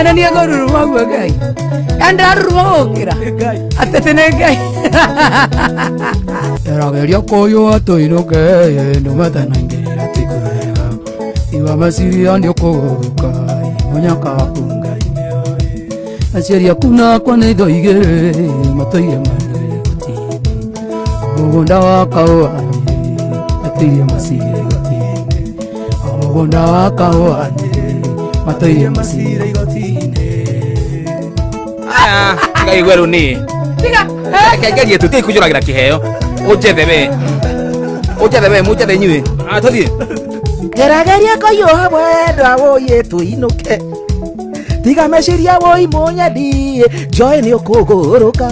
Wana ni agoruru wa gai. Anda ruo kira. Atetene gai. Rageria koyo atoinoke no matanangira tikuega. Iwa masiri andio koka. Monyaka kunga imeo. Asiria kuna kwa nedo igere matoye mane gotini. Mugonda wakaoani atiye masiri gotini. Mugonda wakaoani matoye masiri gotini. Aya, ngai gweru ni. Tiga. Kageria tuti kujuragira kiheo. Ujethebe mujathe nyue. Tothie. Gerageria koyo habwenda woye tuinuke. Tiga meciria woi munyendie Joy ni ukugoroka.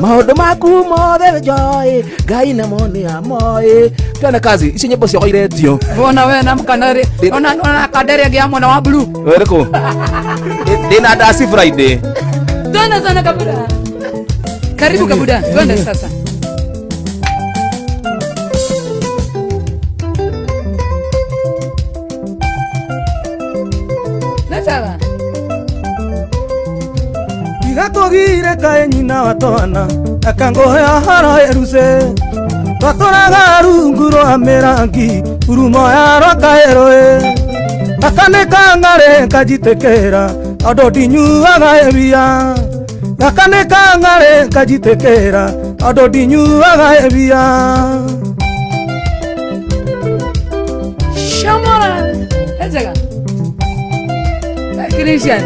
Maundu maku mothe Joy Ngai na moni amoe. Twende kazi ici nyimbo cia iretio. Bona we na mkanare. Ona kadere gia mwana wa blue. Wereko. Dina dasi Friday. Twende sana Kabuda. Karibu Kabuda. Twende sasa. Nasaba. Igatogire kae nyina watwana akangohea hara eruse. Twatoraga rungu rwa mirangi urumo ya rwakaeroe. Akaneka ngare kajitekera ando ndinyuaga ebia. Akaneka ngare kajitekera ando ndinyuaga ebia. Shamora. Ezaga. Christian.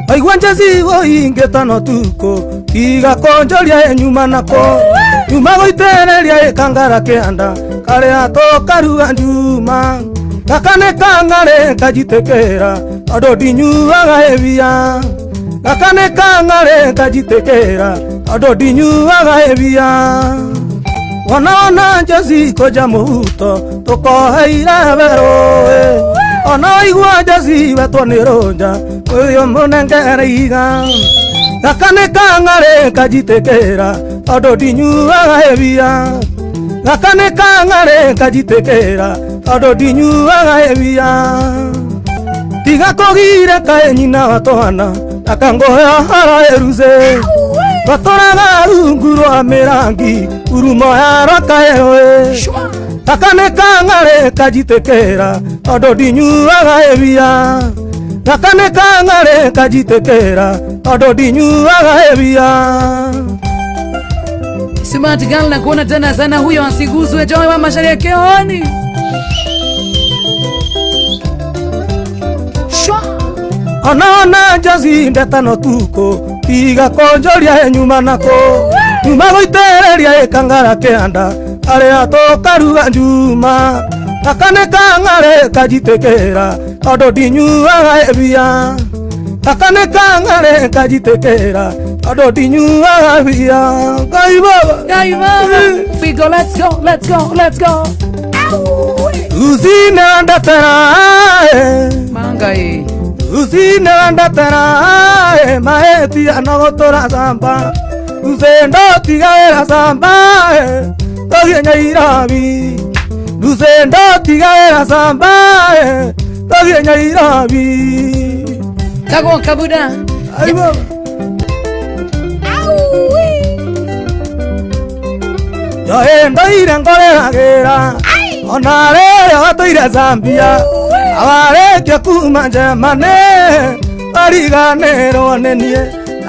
Aigua njezi goingetano tuko tiga konjoria enyuma nako. Nyuma goitereria ekangara kianda kare atokaruga njuma. Gakaneka ngare kajitekera ando ndinyuaga ebia. Gakaneka ngare kajitekera ando ndinyuaga ebia. Ona njezi koja muhuto tukoheire beroe. Ona igua njezi wetwo ni ronja uyo munengereiga. Gakaneka ngare kajitekera ando ndinyuaga ebia. Gakaneka ngare kajitekera ando ndinyuaga ebia. Tiga kogire kae nyina watwana akangohea hara eruze. Twatoraga rungu rwa mirangi urumo ya rwakaeroe. Gakaneka ngare kajitekera ando ndinyuaga ebia. Gakaneka ngare kajitekera ando ndinyuaga ebia. Smart girl na kuona tena sana huyo asiguzwe Joy wa masharekeoni. Ona njazi ndetano tuko tiga konjoria enyuma nako. Nyuma goitereria ekangara kianda kare atokaruga njuma. Gakaneka ngare kajitekera ando ndinyuaga ebia. Gakaneka ngare kajitekera ando ndinyuaga ebia. Ngai baba. We go, let's go. Uzina ndatara Mangai. Uzina ndatara maeti anagotora samba. Uzendo tigaera samba togie nyairabi. Uzendo tigaera samba togie nyairabi. Kago Kabuda. Aibo. Yoendo ire ngoreragera. Ona rere watoire Zambia. Awarekia kuma Njemane ariganero nenie.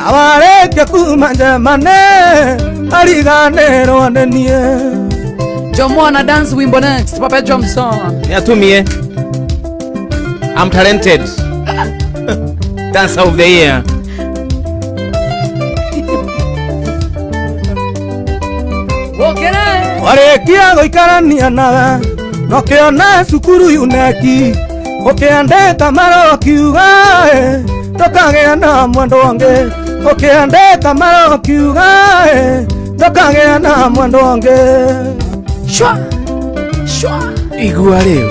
Awarekia kuma Njemane ariganero nenie. Jomwana dance wimbo next. Papa Johnson. Yatumie. I'm talented. Dancer of the year. Wokere. Warekia goikarania nawe. Nokiona sukuru yuneki. Ukiandika maro kiuga tokagea na mwendo wange. Ukiandika maro kiuga tokagea na mwendo wange. Shwa. Igua leo.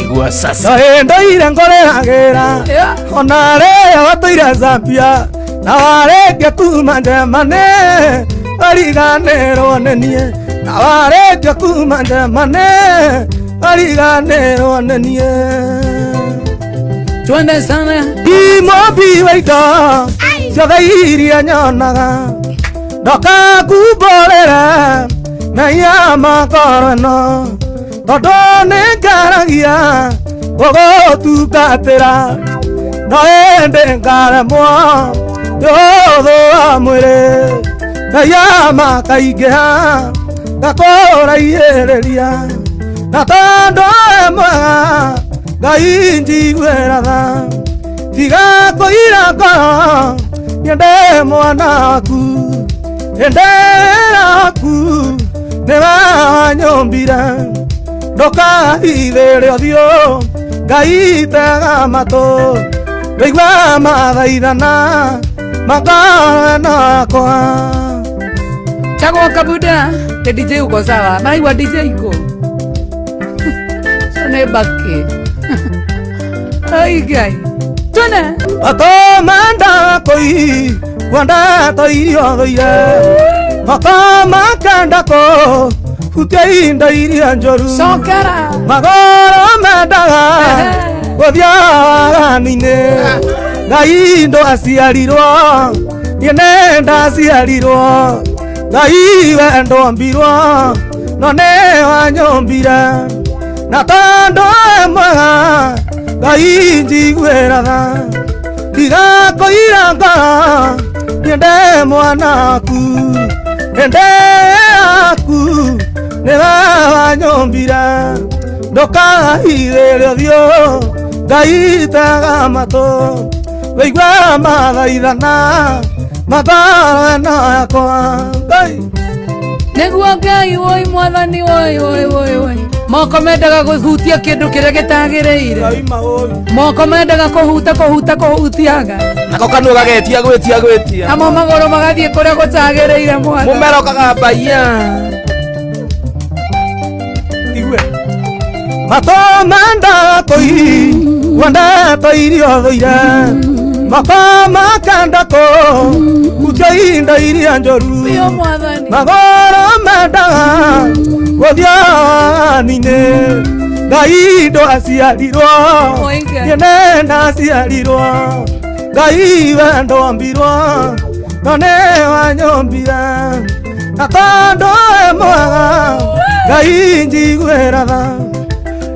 Igua sasa. Naenda ire ngoreragera. Ona rere watoire Zambia. Na warekia kuma Njemane ariganero nenie. Na warekia kuma Njemane ariganero nenie. twende sana imobi waita siothe nyonaga ndoka kumborera na ya makorano tondu nĩ ngaragia gũgũtungatĩra no ĩndĩ ngaremwo nĩ ũthũ wa mwĩrĩ na ya makaingĩha ngakũraihĩrĩria na tondũ wĩ mwega Ngai njiguĩra tha tiga kũira ngoro nyende mwana waku endera waku nĩwe wanyũmbire ndũkahithĩre ũthiũ Ngai tega matũ wĩigua mathaithana makorano yakwa Chagua Kabuda the DJ uko sawa maigua DJ iko sone baki ai gai tuna akomanda koi wanda toirio goire akomanda ko uteinda iria njoru sokara magoro mendaga gothiaga-inĩ Ngai ndo aciarirwo niĩ ndaciarirwo Ngai we ndombirwo no nĩ wanyũmbire na tondũ wĩ mwega Ngai njiguĩra tha tiga kũira ngoro nyende mwana waku ende yaku nĩwe wanyũmbire ndũkahithĩre ũthiũ Ngai tega matũ wĩigua mathaithana makorano yakwa Ngai nĩguo Ngai woi mwathani woi moko mendaga gũhutia kĩndũ kĩrĩa gĩtagĩrĩire moko mendaga kũhutiaga nako kanua gagetia gwĩtia amo magũrũ magathiĩ kũrĩa gũtagĩrĩire mwana mũmero kagambaiya igue matũ mendaga kũi wanda toirio thũire moko makenda kũhutia inda iria njoru biyo mwathani magoro mendaga gũthiaga-inĩ Ngai ndo aciarirwo niĩ ndaciarirwo Ngai we ndombirwo no nĩ wanyũmbire na tondũ wĩ mwega Ngai njiguĩra tha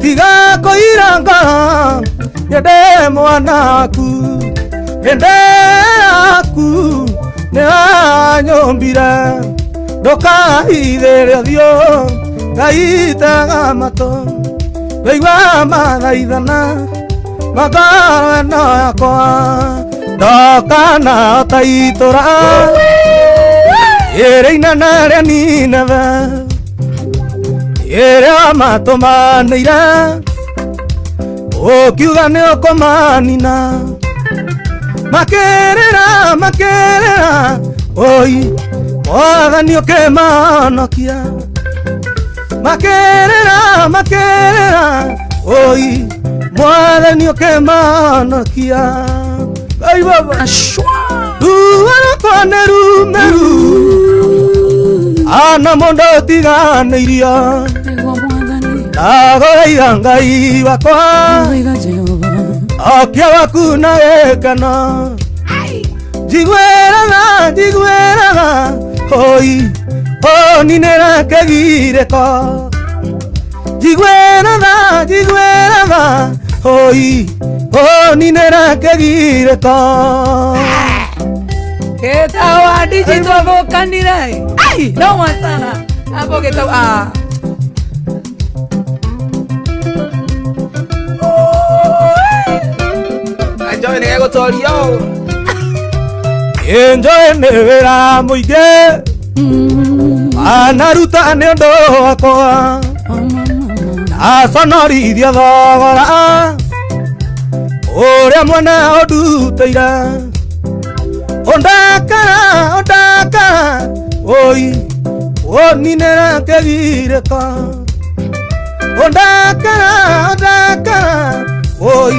tiga kũira ngoro nyende mwana waku ende yaku nĩ wanyũmbire ndũkahithĩre ũthiũ Ngai tega matũ wĩigua mathaithana makorano yakwa ndokana ũtaitũra ĩrĩ inene rĩa Nineve ĩrĩa matũmanĩire ũkiuga nĩ ũkũmanina makĩrĩra oi mwathani ũkĩmahonokia makĩrĩra oi mwathani ũkĩmahonokia Ngai baba ruo rwakwa nĩ rumeru ana mũndũ ũtiganĩirio ndagũthaitha Ngai wakwa okia waku na gĩkeno njiguĩraga oi ũninĩre kĩgirĩko njiguĩraga oi ũninĩre kĩgirĩko ketawa digital vokanire ai no masana hapo ketawa Enjoy nĩ gũtorio enjoy nĩ wĩra mũingĩ anaruta nĩ ũndũ wakwa aconorithia thogora ũrĩa mwene ũndutĩire ũndakara oi ũninĩre kĩgirĩko ũndakara oi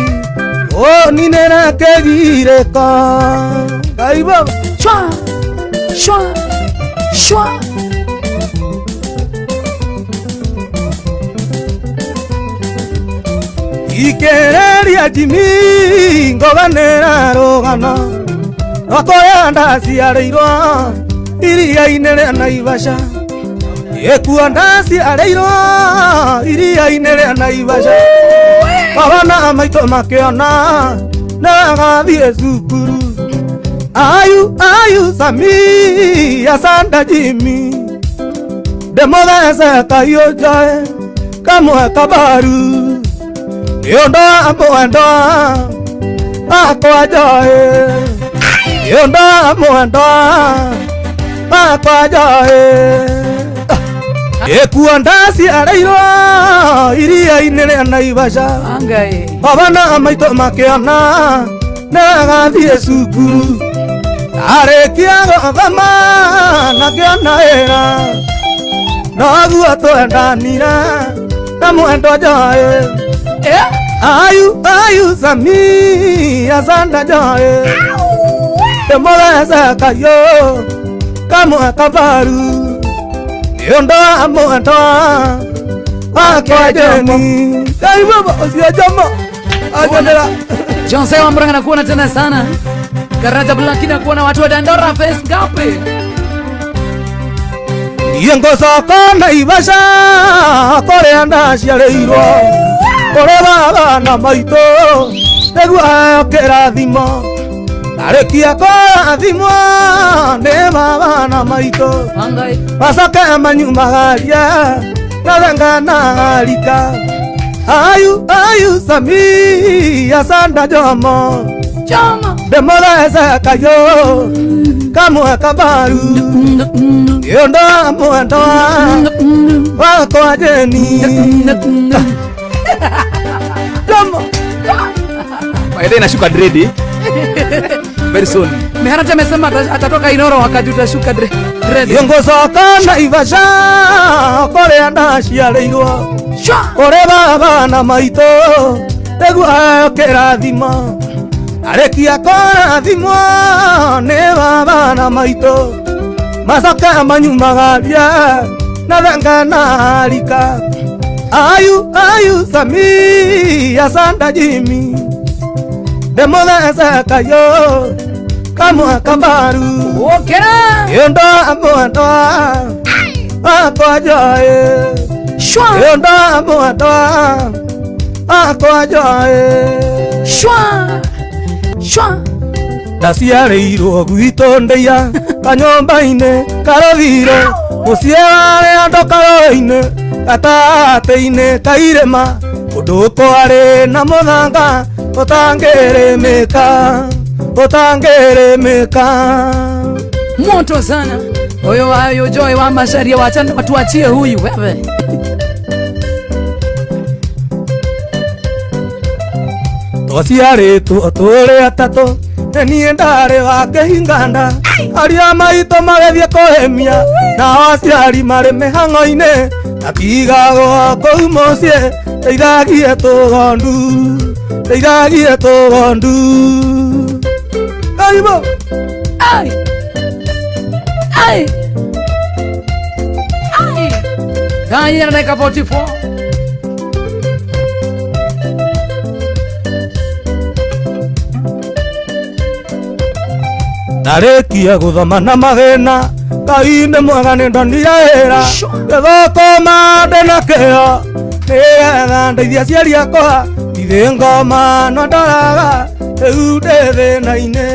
ũninĩre kĩgirĩko Ngai baba shwa ikereria Jimmy ngoganera rogana akoya ndasi areirwa iria-inĩ rĩa Naivasha ekuo ndasi areirwa iria-inĩ rĩa Naivasha abana maitũ makĩona nagathiĩ cukuru ayu Sami asanda Jimmy ndemũthece kahiũ njoe kamwe kabaru nĩũndũ mwendo akwa njoe nĩũndũ mwendo akwa njoe ekuo ndasi areirwo iria-inĩ rĩa Naivasha abana maitũ makĩona nagathiĩ cukuru arĩkia gũthoma nakĩona wĩra noguo twendanire na mwendo njoe ayu Sami asanda njoe ndĩmũthece kahiũ kamwe kabaru nĩũndũ mwendo akwa Jeni kaibaba usia jama ajanera Jose wa Murang'a nakuona tena sana Karaja Blaki nakuona watu wa Dandora face ngapi Yengo soko Naivasha kore ndaciarĩirwo kore baba maitũ nĩguo kĩrathimo arĩkia kũrathimwo nĩ baba na maitũ bacoke manyumagaria narenga na rika ayu Sami asanda jomo ndĩmũthece kahiũ kamwe kabaru nĩũndũ mwendo wakwa Jeni jomo Maede inashuka dread very soon. Meharati amesema atatoka Inoro wakati utashuka dread. Yengo soka Naivasha kore ndaciarĩirwo kore baba na maitũ nĩguo kĩrathimo arĩkia kũrathimwo nĩ baba na maitũ macoke manyumagaria narenga na rika ayu Sami asanda Jimmy ndĩmũthece kahiũ kamwe kabaru nĩũndũ mwendo akwa njoe nĩũndũ mwendo akwa njoe ndaciarĩirwo gwitũ Ndĩiya kanyũmba-inĩ karũthire mũciĩ warĩ andũ karũĩ-inĩ gatagatĩ-inĩ ka irĩma kũndũ kwarĩ na mũthanga ũtangĩrĩmĩka moto sana huyo Joy wa Masharia watuachie huyu wewe twaciarĩtwo tũrĩ atatũ niĩ ndarĩ wa kĩhinganda arĩa maitũ magĩthiĩ kũhĩmia nao aciari marĩ mĩhang'o-inĩ atigagwo kũu mũciĩ ndeithagie tũgondu aibo Kaya na dakika 44 narĩkia gũthoma na mathĩna Ngai nĩ mwega nĩndonire wĩra gĩthũkũma ndĩna kĩo nĩgetha ndeithie aciari akwa ithĩ ngoma no ndoraga rĩu ndĩ thĩna-inĩ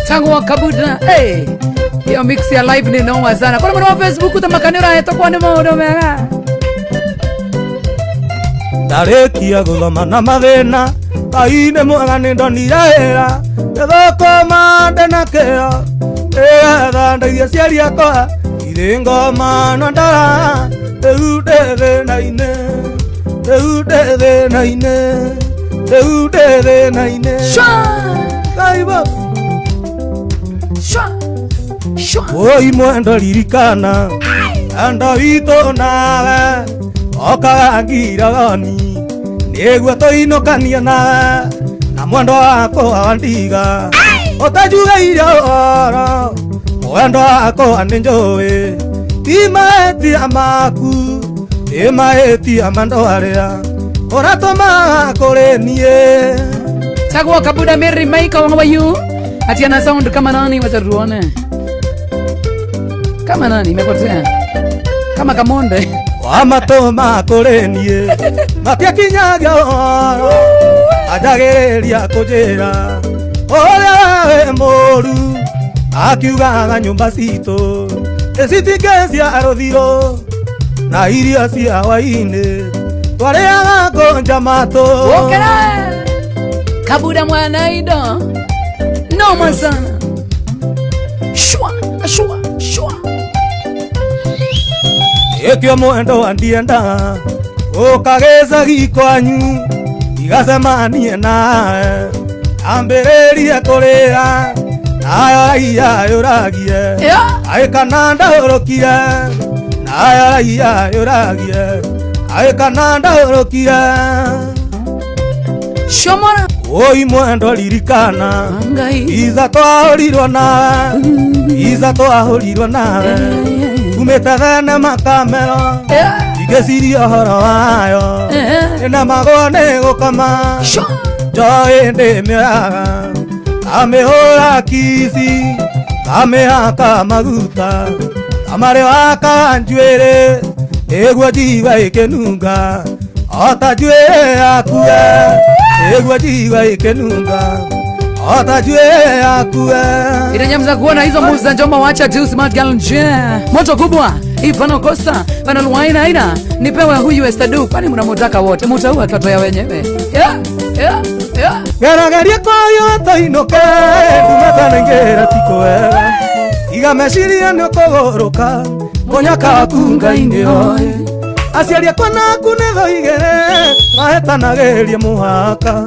tangu wa Kabuda hiyo mix ya live ni noma sana kwa mwana wa Facebook utamakanira yetokwa ni maũndũ mega ndarĩkia gũthoma na mathĩna Ngai nĩ mwega nĩndonire wĩra gĩthũkũma ndĩna kĩo nĩgetha ndeithie aciari akwa ithĩ ngoma no ndoraga rĩu ndĩ thĩna-inĩ Oi mwendo ririkana anda witũ nawe okaga ngiragoni nĩguo tũinũkania nawe na mwendo wakwa wa ndiga otajugeire oro wendo wako aninjoe imaetia maku imaetia mandoarea oratoma kolenie Chagua Kabuda Mary Michael, how are you? Atiana sound kama nani wataruone? Kama nani imepotea? Kama Kamonde. Wamatoma kolenie matia kinyaga oro adageria kujera oya moru akiugaga nyumba cito esitikecia arothiro na irio cia waine twareaga konja mato Okera Kabuda mwana ido noma sana shwa ekyo mwendo andienda ukageza gikwanyu igasemanie nae ambererie kurira nayo iya yuragie aikananda urokie nayo iya yuragie aikananda urokie Shomora oi mwendo lirikana iza twahurirwo nawe umetethene makamero igeciria horo wayo ina magone gukama joe ndimiraga amehora kisi amehaka maguta amare waka njwere egwa jiwa ikenunga ota jwere akue egwa jiwa ikenunga ota jwere akue ina nyamza kuona hizo moves za Njoma wacha tu smart girl nje moto kubwa Ivano Costa Vana Luwaina aina nipewe huyu Estadu kwani mnamotaka wote mutaua katoya wenyewe Garagaria koyo toinoke dumatanengera tikoera igameciria nokogoroka monyaka wakunga-ini oe aciaria kona kunetho igere mahetanageria muhaka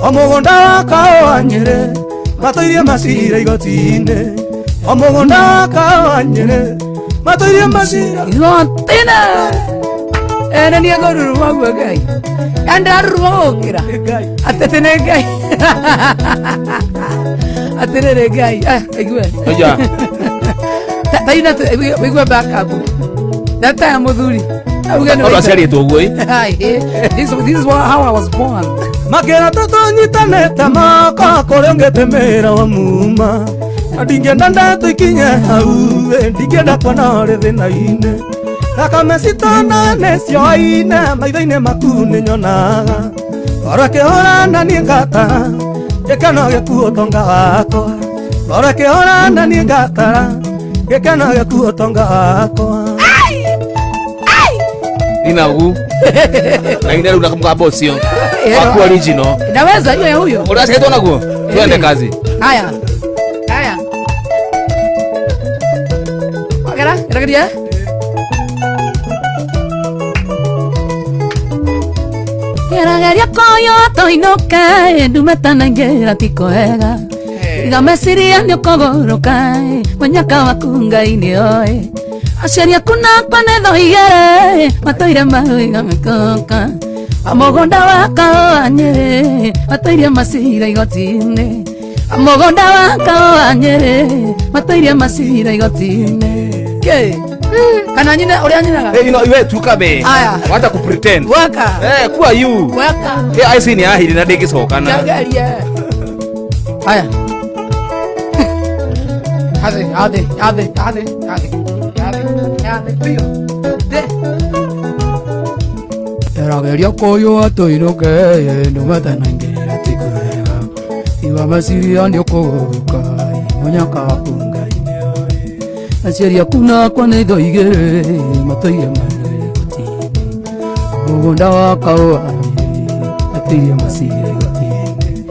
o mugunda waka wa Nyeri matoirie macira igoti-ini o mugunda waka wa Nyeri matoirie macira igoti-ini ene ni agoruru waguo Ngai andarugokira atetene Ngai aterere Ngai igwe oja taina igwe back up data ya muthuri Ola seri togoi this is how I was born makera toto nyitanete moko kurengetemera wa muma ndingenda ndatuikinye hau ndingenda kwana ri thina-ine nakamecitona necioine maitho-inĩ maku nĩ nyonaga oro kĩhũrana niĩ ngatara gĩkeno gĩkuo tonga wakwa oro kĩhũrana niĩ ngatara gĩkeno gĩkuo tonga wakwa inagu na inaruda kama bossio wako original inaweza hiyo ya huyo unasikia naguo twende kazi haya Wagera kiragiria Kiragiria koyo toinoke ndumetanengera tikoega igameciria nyokogoroka monyaka wakunga-ini oe aciaria kuna kwanetho igere matoire maruiga mikoka amugunda waka wa Nyeri matoire macira igoti-ini amugunda waka wa Nyeri matoire macira igoti-ini kana nyine uria nyinaga you know iwe tukabe hata ku pretend waka kuwa you waka I see ni ahiri na ndingicokana haya ade Erageria koyo atoinoke ndumatanengera tikoega iwa maciria nĩ ũkũgũrũka monyaka wakunga-ini oe aciaria kuna kwanetho igere matoire maruiga igoti-ini mugunda waka wa Nyeri matoire macira igoti-ini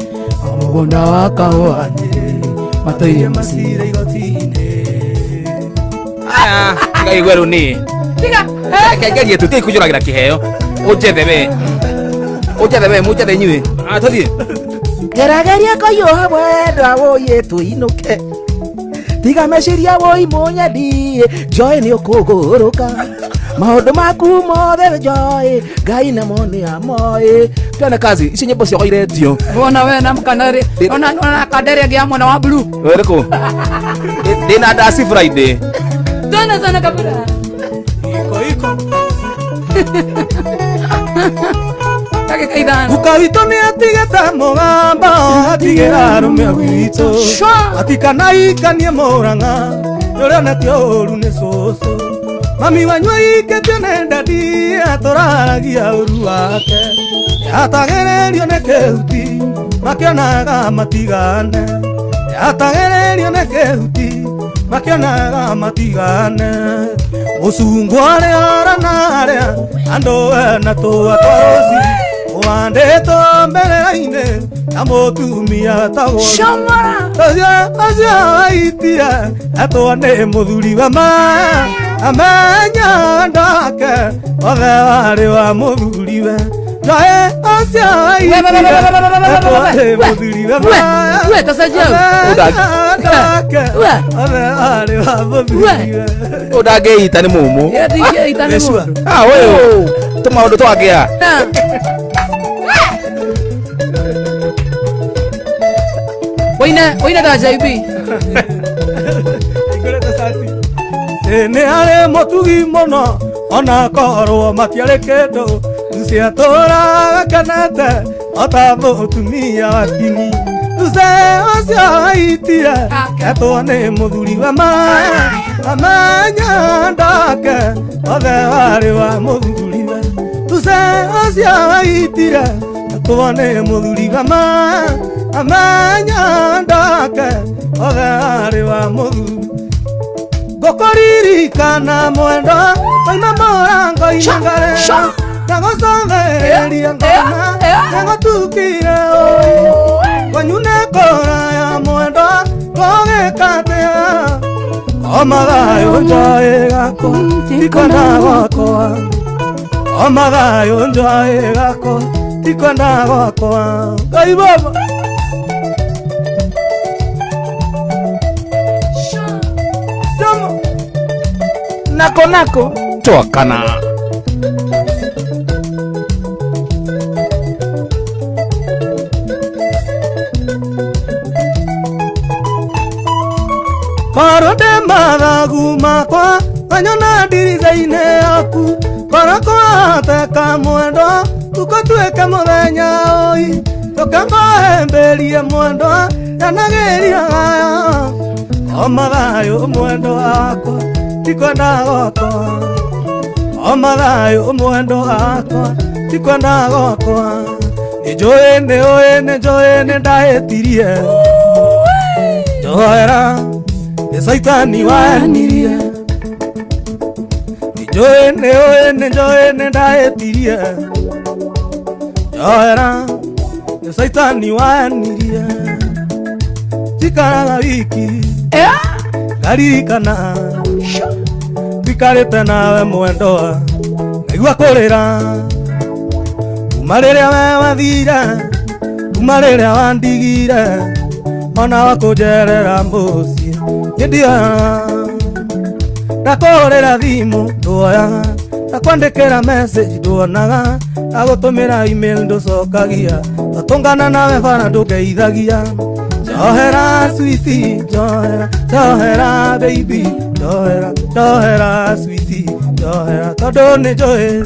mugunda waka wa Nyeri matoire macira igoti-ini ngai gweru ni kegerie tuti kujuragira kiheo ujethebe mujethe nyue tuthie gerageria koyo mwenda woye tuinuke tiga meciria woi munyedi joe ni ukuguruka maundu maku mothe Joy Ngai na moni amoe. Tena kazi ici nyimbo cia iretio. Bona we na mkanari ona kadere ya mwana wa blue. Wewe ko dina dasi Friday sana kabisa iko take kaidana ukawito ni atigeta mugamba atigera rume gwito atikana ikanie moranga yorana tioru ne soso mami wanywa iketio ne dadi atoraragia uru wake atagererio ne kehuti makionaga matigane atagererio ne kehuti makionaga matigane musungu aria naria ando na to atosi wandeto mbele-ine amotumia tago shamara azia itia atone muthuri wa ma amenya ndake othe wa muthuri we Joy azia itia atone muthuri wa ma we tasajia ndake othe wa muthuri we udageita ni mumu yeti itane mu wewe tumaundu twagea Oina da JB. Ene ale motugi mono ona korwo matiare kendo cia tora kanata otabo tumia wakini tuse osio itia katone muthuri wa ma amanya ndake othe wari wa muthuri wa tuse osio itia katone muthuri wa ma amanya ndake othe wa muthuri gokoriri kana mwendo maima morango inangare nagosongereria ngona nagotukire konyune kora ya mwendo gogekatea omagayo Joy gako tikwenda gwakwa omagayo Joy gako tikwenda gwakwa Ngai baba nako twakana Parode mathagu makwa anyona ndiriza-ine yaku korokwa teka mwendo tukotweke muthenya oi tukamohemberie mwendo yanageria gaya omathayo mwendo wakwa tikwenda gwakwa omathayo mwendo wakwa tikwenda gwakwa Joy ne ndahetirie Joera ni saitani wanirie Joy ne ndahetirie Joera ni saitani wanirie chikaraga wiki garirikana twikarite nawe mwendo naigua kurira kuma riria we wathire kuma riria wandigire ona wakunjerera mbuci nindioya ndakurira thimu nduoyaga ndakwandikira message nduonaga ndagutumira email nducokagia ndatungana nawe bara ndungeithagia Johera sweetie Johera baby Johera sweetie Johera todo ne Joy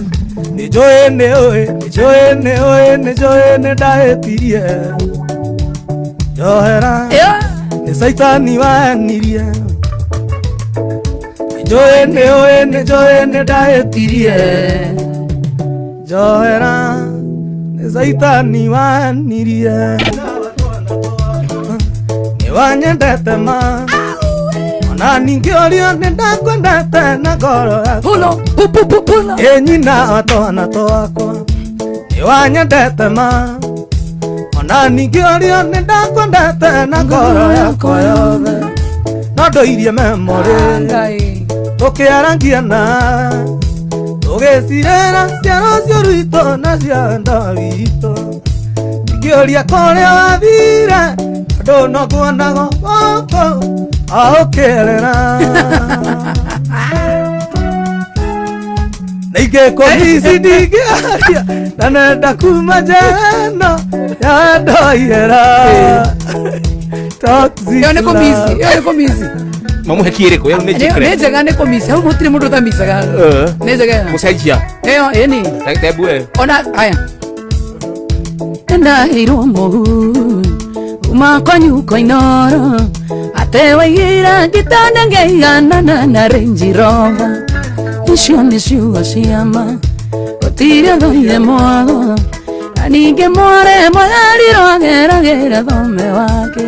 ne ndahetirie Johera ni saitani wanirie Joy ne ndahetirie Johera ni saitani wanirie niwanyendete ma ona ningiorio nindakwendete na ngoro Pulo enyina watwana twakwa niwanyendete ma ona ningiorio nindakwendete na ngoro yakwa yothe no ndoirie memory tukiarangia na tugicirira ciaro cio rwito na cia nda witũ ngioria kũrĩa wathire no kuonago goko aokerera Dige komisi dige nanenda kuma jana ya doyera toxic. Yo ne komisi. Mamu hekireko yau ne jikre. Ne jaga ne komisi. Hau mutri mudu tamisa ga. Ne jaga. Musajia. Eyo eni. Tebue. Ona aya. Enda iromo. Uma konyu koinoro. Atewa ira kitanda ngeyana na Range Rover. Ishu asiyama. Otira doye moago. Anige more moyari gera dome wake.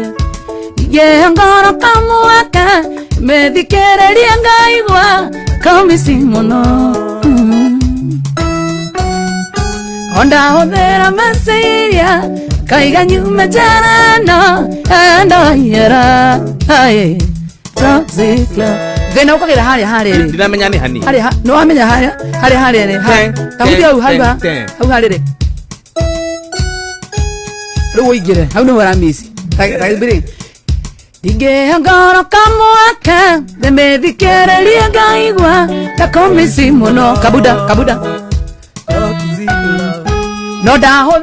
Ige angoro kamuaka. Medikereria ngaigwa komisi muno. Onda hodera maseiria kaiga nyume jana no anda yera ai toxic gena ukagira hari ndinamenya ni hani hari no amenya hari re tamudia au haiba au hari ro igire au no waramisi taibiri dige angoro kamuaka medikereria ngaigwa komisi muno kabuda no da ho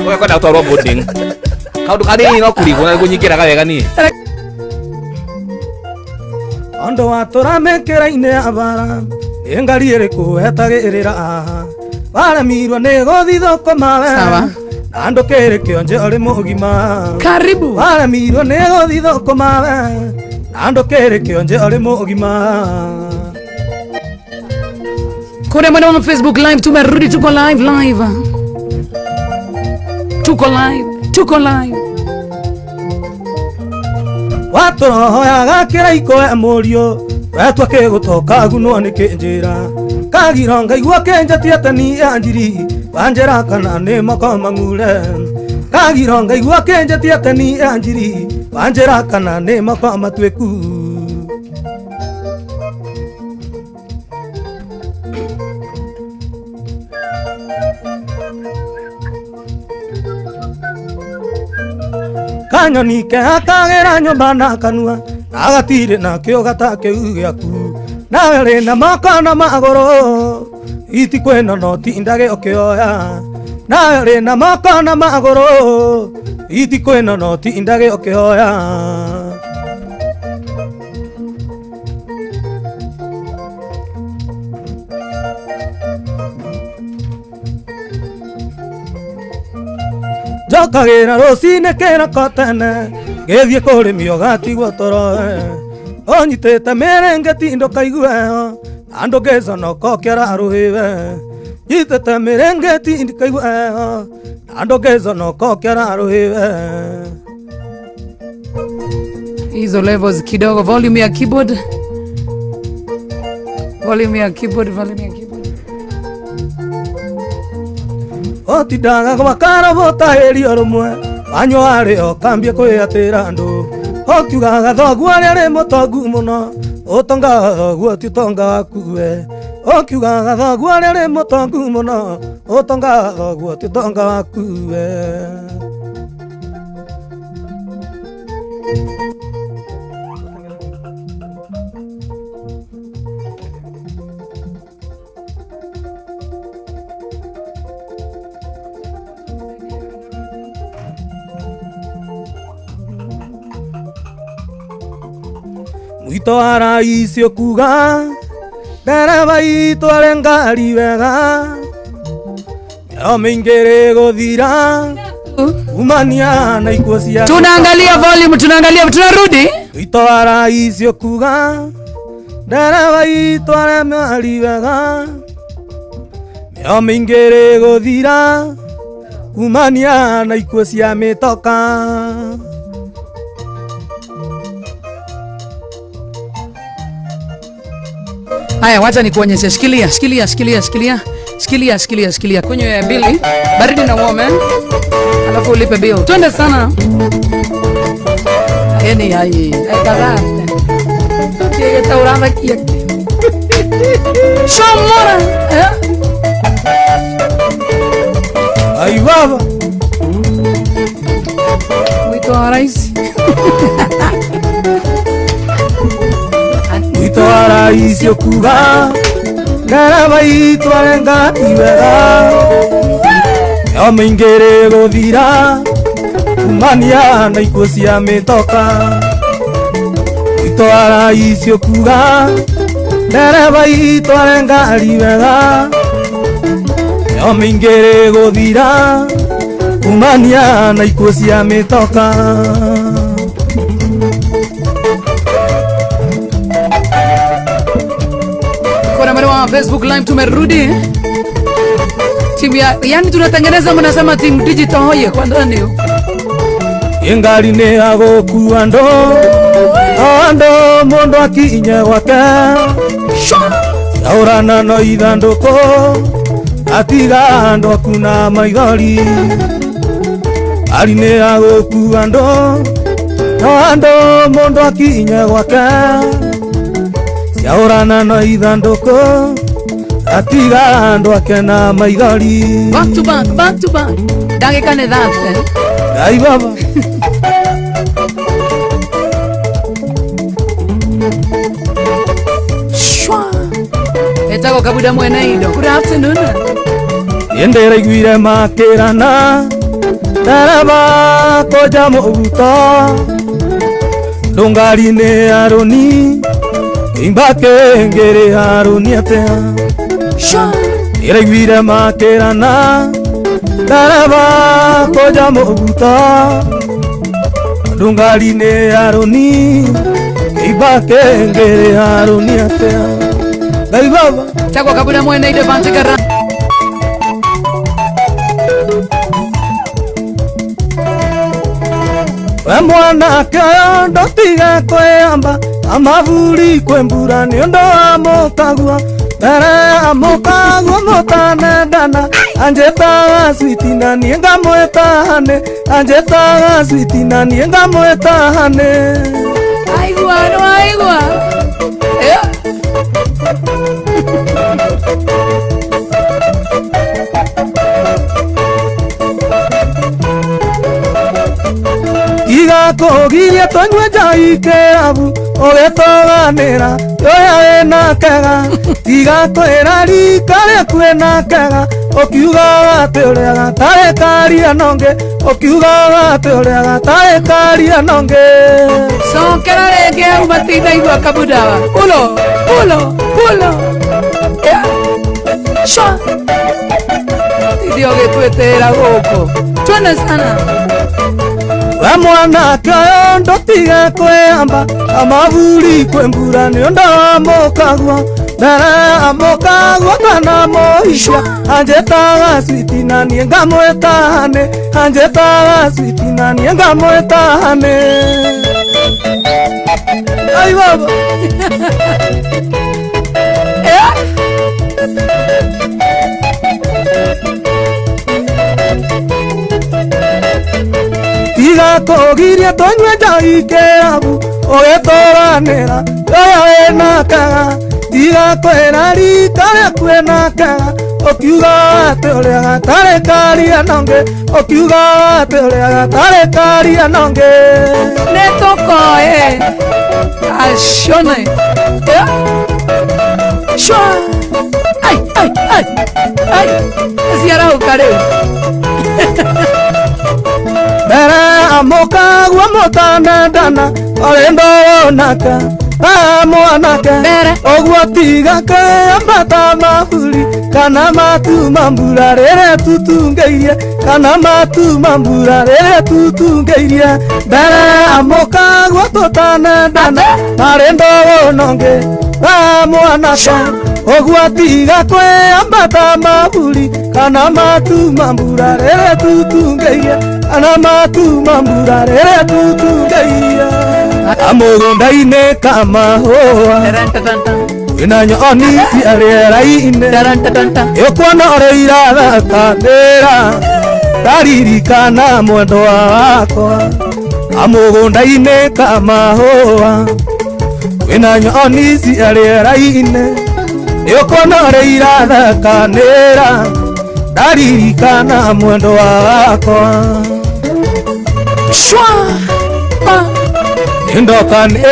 oya kwenda utwarwo boarding kaundu kanini no kurigwo na gunyikira wega ni ondo waturamekera ine abara engari iriku etagirira aha baramirwo ni gothi thoko mawe sawa ando kere kionje ari mugima karibu baramirwo ni gothi thoko mawe ando kere kionje ari mugima. Kone mwana wa Facebook live tumerudi, tuko live. Tuko live. Watu rohoya gakira ikoe murio wetwa ke gutoka guno ni kinjira kagironga igwa kenja tiatani anjiri banjera kana ne makoma ngule kagironga igwa kenja tiatani anjiri banjera kana ne makoma tweku. Kanyoni ke akagera nyumba na kanua agatire na kio gatake ugiaku nawe ri na makana magoro iti kwena no tindage okioya nawe ri na makana magoro iti kwena no tindage okioya. Jokagira rosine kera kotene gethie kuri miogati gwotoroe onyitete merenge tindo kaigwe ando gezo no kokera ruhiwe nyitete merenge tindo kaigwe ando gezo no kokera ruhiwe. Hizo levels kidogo, volume ya keyboard. Otidaga gwakara botaheri orumwe banyo ari okambie kwiyatira andu okiugaga thoguo ari mutongu muno utonga thoguo titonga wakuwe okiugaga thoguo ari mutongu muno utonga thoguo titonga wakuwe. Mwito wa rais okuga ndereba itu ari ngari wega omingere guthira umania na ikuo cia. Tunaangalia volume, tunarudi. Mwito wa rais okuga ndereba itu ari ngari wega omingere guthira umania na ikuo cia mitoka. Haya, wacha nikuonyeshe. Shikilia. Kunywa ya bili, baridi na warm, alafu ulipe bill. Twende sana. Yeni hai. Kadhaa. Kile taurama kia. Shomora. Ai baba. Mwito wa rais. Mwito wa rais okuga ndereba itu arenga iwega yo mingere guthira kumania na ikuo cia mitoka itwara icio kuga ndereba itu arenga iwega yo mingere guthira kumania na ikuo cia mitoka. Kuna mwana wa Facebook live tumerudi. Timu ya yani tunatengeneza mnasema team digital hoye kwa ndani. Ingari ne agokuwa ndo mundu akinya gwake yaurana no ithanduko atiga ndo kuna maigori ari ne agokuwa ndo mundu akinya gwake yaurana no ithanduko atiga ndo akena maigori. Back to back ndagika ne that ai baba Etako kabuda mwena ido. Good afternoon. Yendera igwire makirana Daraba koja mubuto Dongari ne aroni Imbake ngere aroni atea Yendera igwire makirana Daraba koja mubuto Dongari ne aroni Imbake ngere aroni atea. Gai baba Chako kabuda mwene ide bantikara we mwana kayo ndotiga kweyamba amavuri kwembura ni ndo amokagwa dara amokagwa motanendana anjetaga switi na nienga mwetahane anjetaga switi na nienga mwetahane aigwa Iga kogirie tonywe jai kerabu ogetoganira yoya ena kega iga kwera rikare kwena kega okiuga ate uria tare karia nonge okiuga ate uria tare karia nonge so kera rege umatina igwa kabudawa pulo sha idio getwetera goko twende sana. we mwana kayo ndotiga kweyamba amavuri kwembura ni ndo amokagwa dara amokagwa kana moisha anjetaga switi na nienga mwetahane anjetaga switi na nienga mwetahane ai baba Iga kogirie tonywe jai kerabu ogetoganira yoya ena kega iga kwera rikare kwena kega okiuga ate uria gatare karia nonge okiuga ate uria gatare karia nonge netokoe ashone shwa ai ziara ukare Dara amokagwa motanendana orendo naka mwanake ogwo tiga kambata maburi kana matu mambura rere tutungeirie kana matu mambura rere tutungeirie dara amokagwa totanendana orendo nonge mwanake ogwo tiga kwambata maburi kana matu mambura rere tutungeirie kana matu mambura rere tutungeirie amugunda-inĩ kamahũa wĩna nyoni ciarĩera-inĩ ĩkuona ũrĩa irathakanĩra ndaririkana mwendwa wakwa amũgũnda-inĩ kamahũa wĩna nyoni ciarĩera-inĩ ĩkuona ũrĩa irathakanĩra ndaririkana mwendwa wakwa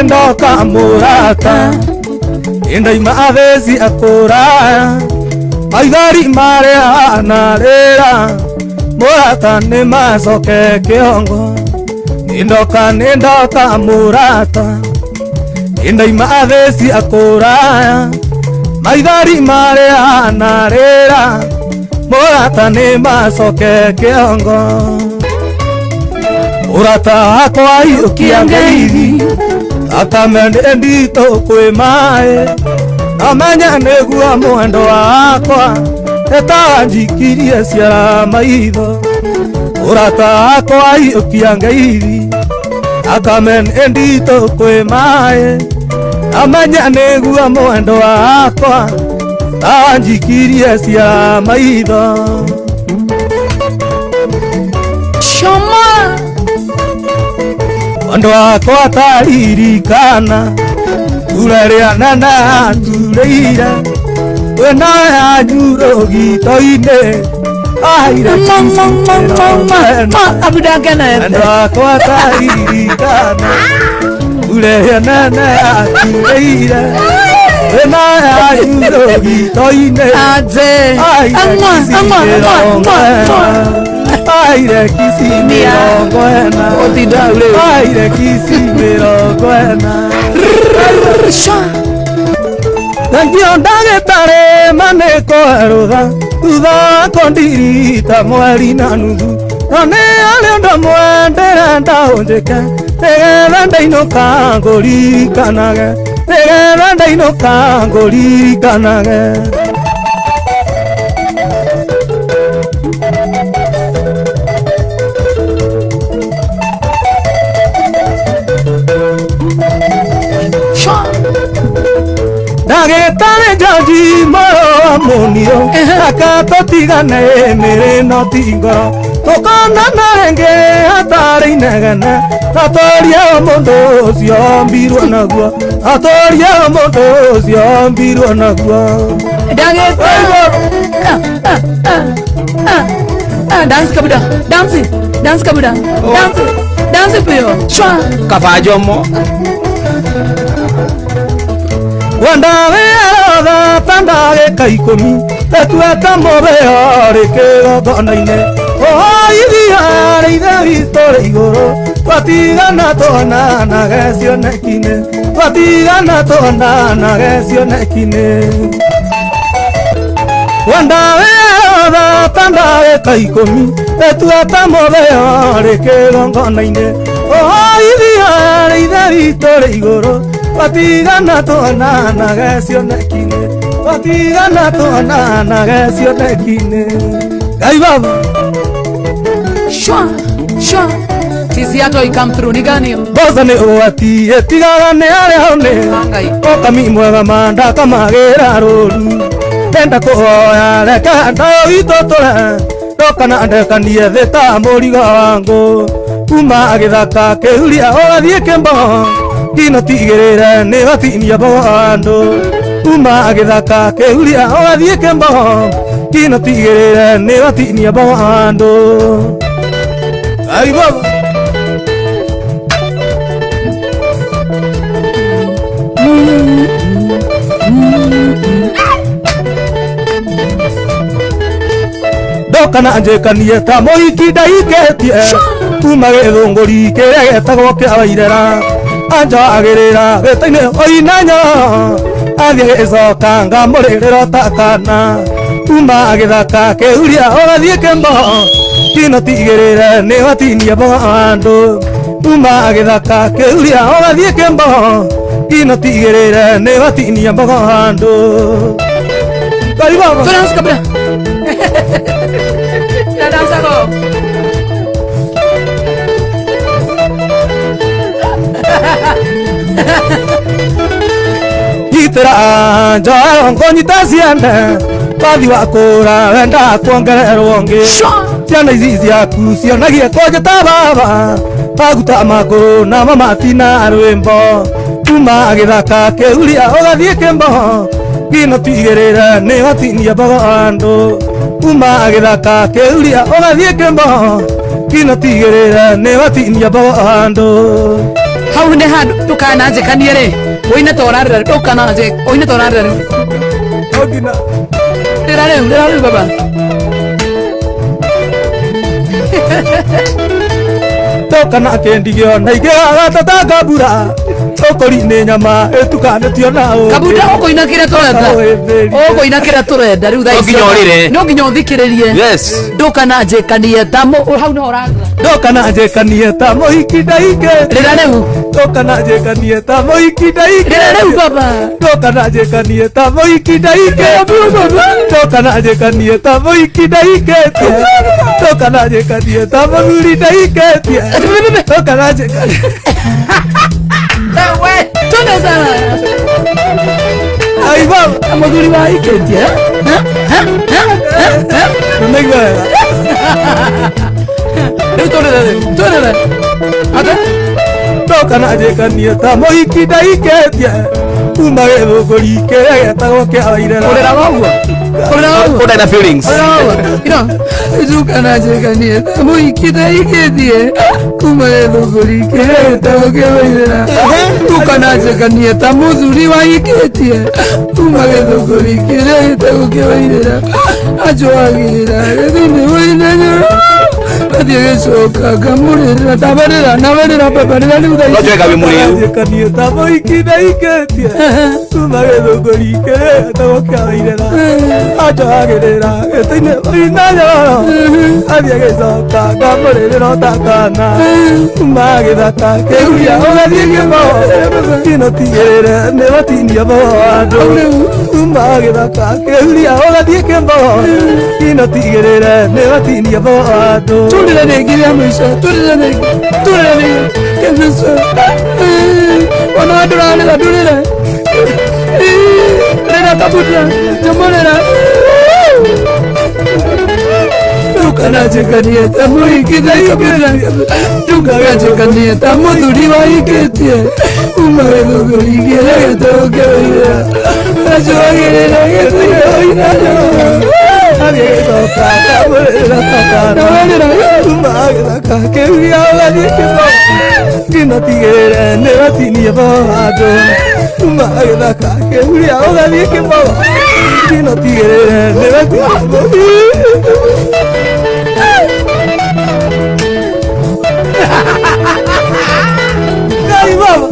Ndoka murata indaima atheci akuraya maithari maria narira murata ni macoke kiongo nindoka murata indaima atheci akuraya maithari maria narira murata ni macoke kiongo murata wakwa iukia ngeithi akamende ndito kwi mai namenya niguo mwendo wakwa etanjikirie ciara maitho murata wakwa iukia ngeithi akamende ndito kwi mai namenya niguo mwendo wakwa etanjikirie ciara maitho Shoma mwendo wakwa taririkana tureria nene tureire wena yanyu gito-ini aire mwendo wakwa taririkana tureria nene tureire wena yanyu gito-ini aire kisi mirongo ena aire kisi mirongo ena Nangio ndagĩtarĩ manĩko erũtha thutha wako ndirita mweri na nuthu no nĩ arĩ ũndũ mwendere ndaũnjĩke nĩgetha ndainũka ngũririkanage nĩgetha ndainũka ngũririkanage ndagĩtarĩ George Moro Munio akatũtigane mĩrĩ no ti ngoro tũkonana rĩngĩ hatarĩ inegene atũrie mũndũ ũcio mbirwo naguo atũrie mũndũ ũcio mbirwo naguo dance kabuda dance kabuda dance pio shwa kafajomo wandawe arotha tandagĩka ikũmi etuĩte mũbĩo rĩkĩgongona-inĩ ithia rĩ ithe witũ rĩ igũrũ twatigana tuonanage cioneki-inĩ twatigana tuonanage cioneki-inĩ wandawe arotha tandagĩka ikũmi etuĩte mũbĩo rĩkĩgongona-inĩ ithia rĩ ithe witũ rĩ igũrũ twatigana tuonanage cioneki-inĩ twatigana tuonanage cioneki-inĩ Ngai baba shwa tizi yato ikam through ni gani yo boza nĩ ũgwati ĩtigaga nĩ arĩa ũnĩ ũkami mwega mandaka magĩra rũru ndenda kũhoya reke ndayo witũ tũre ndokana ndekanie thĩ ta mũrigo wangũ kuma gĩthaka kĩhuria ũgathiĩ kĩmbo kino tigĩrĩre nĩ watinia mbogo andũ kuma gĩthaka kĩhuria ũgathiĩ kĩmbo kino tigĩrĩre nĩ watinia mbogo andũ Ngai baba ndokana njĩkanie ta mũhiki ndaikĩtie kuma gĩthũngũri kĩrĩa gĩtagwo kĩa Wairera anjoagĩrĩra gĩtĩ-inĩ oinanya athiĩ gĩcoka ngamũrĩrĩra ta kana kuma gĩthaka kĩhuria ũgathiĩ kĩmbo kino tigĩrĩre nĩ watinia mbogo andũ kuma gĩthaka kĩhuria ũgathiĩ kĩmbo kino tigĩrĩre nĩ watinia mbogo andũ Ngai baba dance kabla dance go Gitĩra njoe ngonyita ciande wathi wakũra wenda kuongererwo ngĩ ciana ici ciaku cionagie kũnjĩta baba maguta makũrũ na mamatina rwĩmbo kuma gĩthaka kĩhuria ũgathiĩ kĩmbo kino tigĩrĩre nĩ watinia mbogo andũ kuma gĩthaka kĩhuria ũgathiĩ kĩmbo kino tigirira ne watinia bondo hau ne handu tukananje kaniere oine torarira tukananje oine torarira ogina ndirare baba tokana kendigio na igega tatanga bura okori ne nyama etukane tionao kabuda okoina kire torenda okoina kire torenda riu thai no nginya uthikiririe yes ndukanaje kanie tamo hau no oraga ndukanaje kanie tamo ikidaike rira riu ndukanaje kanie tamo ikidaike rira riu baba ndukanaje kanie tamo ikidaike ndukanaje kanie tamo ikidaike ndukanaje kanie tamo uridaike ndukanaje we tuna sana ai baba amaguri wa iketia nega tuna ata ndukanaje kanie tamo ikidaike umagero gorike getagwo kia wairera urera wagwa Uda na feelings. Tukanaje kanie tamo ikidaike kumagero gorike getagwo kia wairera tukanaje kanie tamo thuri wa iketie kumagero gorike getagwo kia wairera ajoagirira thini wainanya Adiegesoka kamurira tabarira nabarira paparira ni udai Lojo eka bimuri kanie tamo ikidaiketie umagethogorike tawokairera ajoagirira etine oinanya adiegesoka kamurira takana umagethaka keuria ogathiegemo kino tigirire ne watinia bondo umagethaka keuria ogathiegemo kino tigirire ne watinia bondo tulile nengiria mwisho tulile kemeso wanadurane la tulile lena kabutra jamolera tukanaje kanie tamo ikidaike tukanaje kanie tamo thuri wa iketie umagego gorigere tokeira ajoagirira getuyo inayo Adiegesoka kamurira takana umagethaka keuria ogathiekemo kino tigirire ne watinia bondo umagethaka keuria ogathiekemo kino tigirire ne watinia bondo Gai baba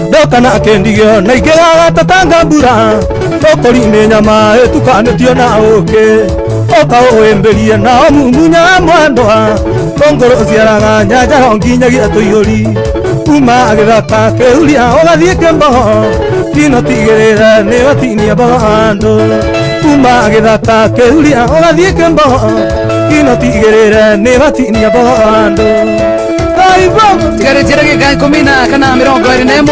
ndokana kendigio na igega tatanga mbura okori ne nyama etukanetio na uke oka uemberie na mumunya mwandwa kongoro ciaraga nyanja nginyagia tuiyuri kuma agithaka keuria ugathie kembo kino tigirira ni watinia bondo kuma agithaka keuria ugathie kembo kino tigirira ni watinia bondo tigaretire gika 10 kana 21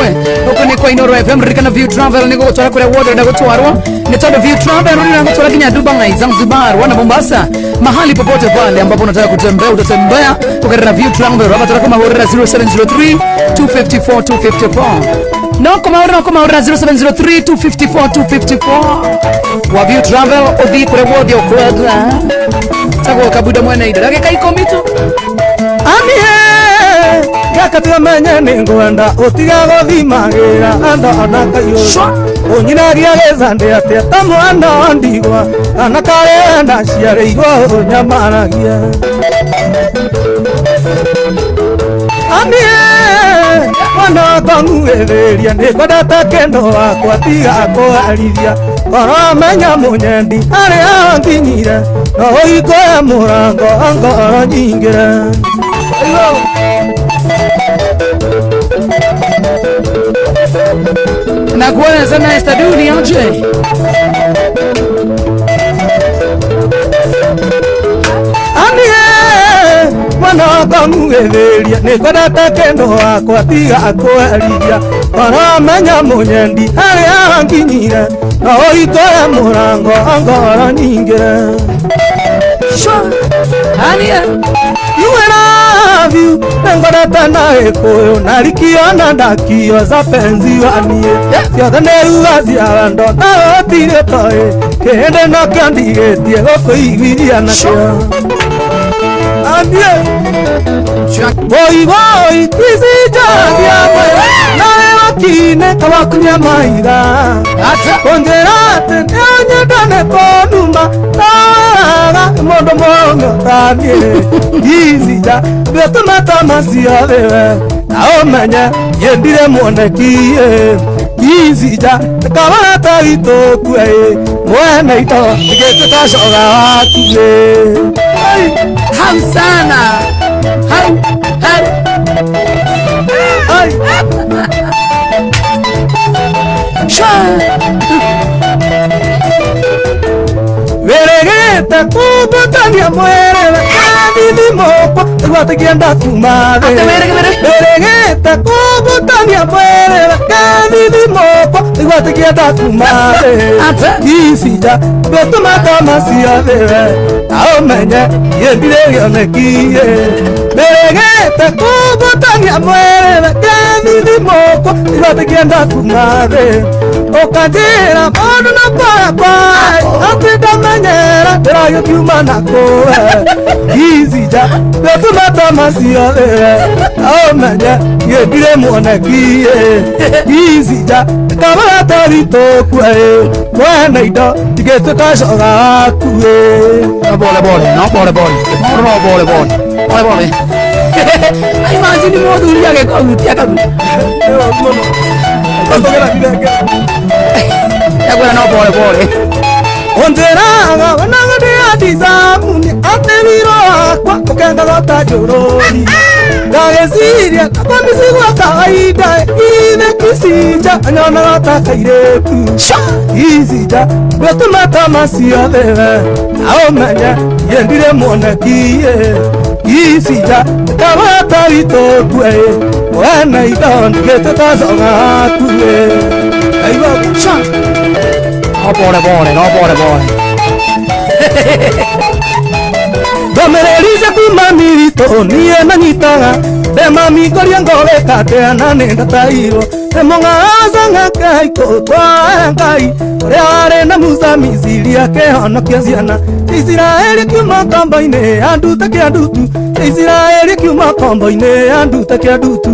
huko ni kwa Inoro FM rikana View Travel ni gutwara kure wote na gutwarwa ni tonda View Travel ni gutwara kinya Dubai Zanzibar wana Mombasa mahali popote pale ambapo unataka kutembea utatembea ukarira View Travel hapa tutakuwa mahorera 0703 254 254 no kama mahorera 0703 254 254 wa View Travel odhi kure wote okwaga tago kabuda mwana ida dakika 10 tu gakatumenye ningwenda utiga guthimagira ando anakayo unyinagia gizande atia ta mwana ndigwa anakarenda ciareigwo unyamaragia anie mwana kanguetheria nikwendete kendo wakwa tiga kwarithia koramenya munyendi aria nginyire no uikoe murango ngoro nyingire na kuona sana esta dunia aje anie mwana kamugetheria nikwendete kendo wakwa tiga kwarithia koramenya munyendi aria nginyire no uikoe murango ngoro nyingire anie yuera love you nengorete na ikuyu na rikiona ndakioza penzi wanie ciothe nĩuga cia wendo taũtirĩ toĩ kĩhĩndĩ nokĩo ndigĩtie gũkũiguithia nakĩo andie boy isijagia mwe nawe wakine kawakunya maiga konjerate nyonyedane konuma tawaga mondo mongo tanie isija betuma masiawewe naomenye yendire mwonekie isija kawarata itokue mwene ito igetutashoga wakule Hau sana. Hau. Ai. Veregeta kubutania mwere kadili moko Watakienda kumare Veregeta kubutania mwere kadili moko Watakienda kumare Isija betuma kama siya vewe Aomenye yendire yonekie Veregeta kubutania mwere kadili moko Watakienda kumare Okajira modu na papa Atida menyera Terayo kiuma na koe Izija Betuma tamasiyo Aomenye Yedire mwonekie Izija Kabala tarito kwe Mwene ido Tigetu kashoga wakue Bole. Ay, imagine modu ulia ke komutia kabu. Yakwera no bole. Onderaga wananga de adizamuni ateviro akwa ukenda gota joroni Gagesiria kakwamisiwa kawaida ine kisija anyona gota kaireku Isija betuma tamasiya vewe Aomenye yendire mwonekie Isija kabata itokue Mwene ido ndigete kazoga kue Aiwa shan No bole. Domererize kuma mirito niye nanyitaga Dema mikoria ngove kateana nenda tairo Demonga azanga kaiko kwa ngai Reare na musa mizili yake hono kiaziana Israeli kiuma komboine anduta kia dutu Israeli kiuma komboine anduta kia dutu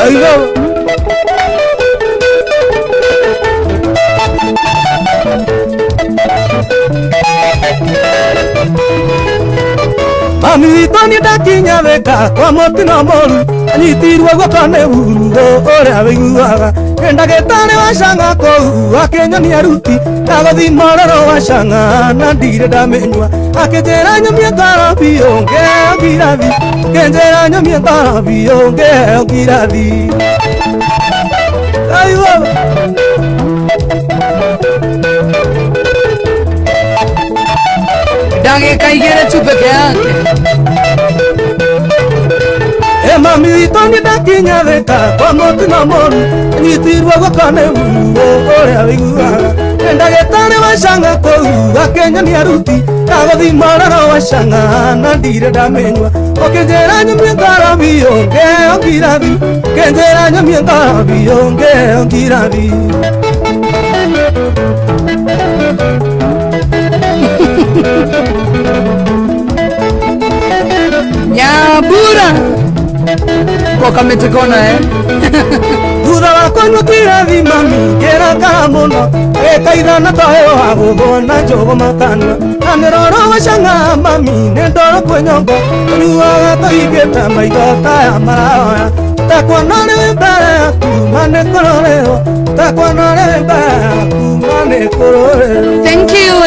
Aiwa Mami ndakinya weka kwa motino moru Anyitirwe gokone urugo oria wiguaga Ndagĩtarĩ wa canga kou akĩnyonia ruti Nagothi mororo wa canga na ndire ndamenywa Akĩnjĩra nyumie ngarabi ngeo ngirathi Akĩnjĩra nyumie ngarabi ngeo ngirathi Aiwa Ndagĩka igĩrĩ tu peke yake. Mami witũ ndakinya thĩka kwa mũtino mũru Anyitirwe gokone urugo ũrĩa wĩiguaga Ndagĩtarĩ wa canga kou akĩnyonia ruti Nagothi mororo wa canga na ndire ndamenywa Akĩnjĩra nyumie ngarabi ngeo ngirathi Akĩnjĩra nyumie ngarabi ngeo ngirathi Nyambura Boka metekona Thutha wa kũnyua kirathi mami ngĩrakaga mũno Agĩkaithana toyo wa gũthona njogo makanua Na mĩroro wa canga mami nĩ ndoro kwĩnyongo Ũnyuaga tũingĩte maitho taya marahoya Takuona rĩ mbere yaku ma nĩ kũrorerwo Takuona rĩ mbere yaku ma nĩ kũrorerwo Thank you.